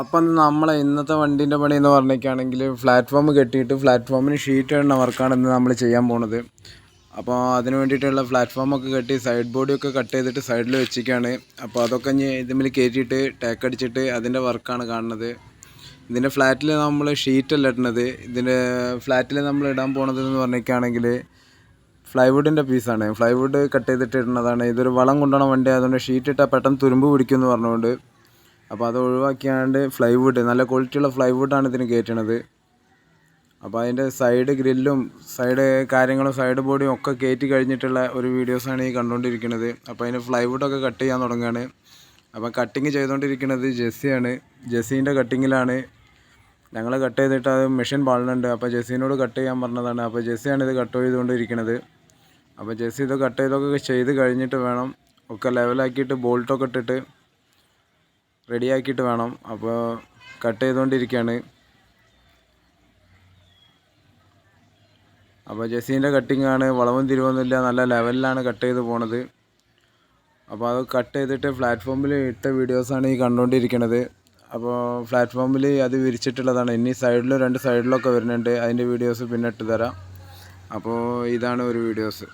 അപ്പം നമ്മളെ ഇന്നത്തെ വണ്ടീൻ്റെ പണി എന്ന് പറഞ്ഞിരിക്കുകയാണെങ്കിൽ പ്ലാറ്റ്ഫോം കെട്ടിയിട്ട് പ്ലാറ്റ്ഫോമിന് ഷീറ്റ് ഇടുന്ന വർക്കാണ് ഇന്ന് നമ്മൾ ചെയ്യാൻ പോണത്. അപ്പോൾ അതിന് വേണ്ടിയിട്ടുള്ള പ്ലാറ്റ്ഫോമൊക്കെ കെട്ടി സൈഡ് ബോഡിയൊക്കെ കട്ട് ചെയ്തിട്ട് സൈഡിൽ വെച്ചിരിക്കുകയാണ്. അപ്പോൾ അതൊക്കെ ഇനി ഇതിന്മേൽ കയറ്റിയിട്ട് ടാക്ക് അടിച്ചിട്ട് അതിൻ്റെ വർക്കാണ് കാണുന്നത്. ഇതിൻ്റെ ഫ്ലാറ്റിൽ നമ്മൾ ഷീറ്റല്ല ഇടുന്നത്. ഇതിൻ്റെ ഫ്ലാറ്റിൽ നമ്മൾ ഇടാൻ പോണത് എന്ന് പറഞ്ഞിരിക്കുകയാണെങ്കിൽ ഫ്ലൈവുഡിൻ്റെ പീസാണ്. ഫ്ലൈവുഡ് കട്ട് ചെയ്തിട്ട് ഇടുന്നതാണ്. ഇതൊരു വളം കൊണ്ടുപോകണ വണ്ടി ആയതുകൊണ്ട് ഷീറ്റ് ഇട്ടാൽ പെട്ടെന്ന് തുരുമ്പ് പിടിക്കുമെന്ന് പറഞ്ഞുകൊണ്ട് അപ്പോൾ അത് ഒഴിവാക്കിയാണ്ട് ഫ്ലൈവുഡ്, നല്ല ക്വാളിറ്റിയുള്ള ഫ്ലൈവുഡാണ് ഇതിന് കയറ്റണത്. അപ്പോൾ അതിൻ്റെ സൈഡ് ഗ്രില്ലും സൈഡ് കാര്യങ്ങളും സൈഡ് ബോഡിയും ഒക്കെ കയറ്റി കഴിഞ്ഞിട്ടുള്ള ഒരു വീഡിയോസാണ് ഈ കണ്ടുകൊണ്ടിരിക്കുന്നത്. അപ്പോൾ അതിന് ഫ്ലൈവുഡൊക്കെ കട്ട് ചെയ്യാൻ തുടങ്ങുകയാണ്. അപ്പോൾ കട്ടിങ് ചെയ്തുകൊണ്ടിരിക്കുന്നത് ജെസ്സിയാണ്. ജെസ്സിൻ്റെ കട്ടിങ്ങിലാണ് ഞങ്ങൾ കട്ട് ചെയ്തിട്ട് അത് മെഷീൻ പാളുന്നുണ്ട്. അപ്പോൾ ജെസ്സിനോട് കട്ട് ചെയ്യാൻ പറഞ്ഞതാണ്. അപ്പോൾ ജെസ്സിയാണ് ഇത് കട്ട് ചെയ്തുകൊണ്ടിരിക്കുന്നത്. അപ്പോൾ ജെസ്സി ഇത് കട്ട് ചെയ്ത് കഴിഞ്ഞിട്ട് വേണം ഒക്കെ ലെവലാക്കിയിട്ട് ബോൾട്ടൊക്കെ ഇട്ടിട്ട് റെഡിയാക്കിയിട്ട് വേണം. അപ്പോൾ കട്ട് ചെയ്തുകൊണ്ടിരിക്കുകയാണ്. അപ്പോൾ ജെസ്സിൻ്റെ കട്ടിങ്ങാണ്, വളവും തിരിവൊന്നുമില്ല, നല്ല ലെവലിലാണ് കട്ട് ചെയ്ത് പോണത്. അപ്പോൾ അത് കട്ട് ചെയ്തിട്ട് പ്ലാറ്റ്ഫോമിൽ ഇട്ട വീഡിയോസാണ് ഈ കണ്ടുകൊണ്ടിരിക്കുന്നത്. അപ്പോൾ പ്ലാറ്റ്ഫോമിൽ അത് വിരിച്ചിട്ടുള്ളതാണ്. ഇനി സൈഡിലും രണ്ട് സൈഡിലൊക്കെ വരുന്നുണ്ട്. അതിൻ്റെ വീഡിയോസ് പിന്നെ ഇട്ട് തരാം. അപ്പോൾ ഇതാണ് ഒരു വീഡിയോസ്.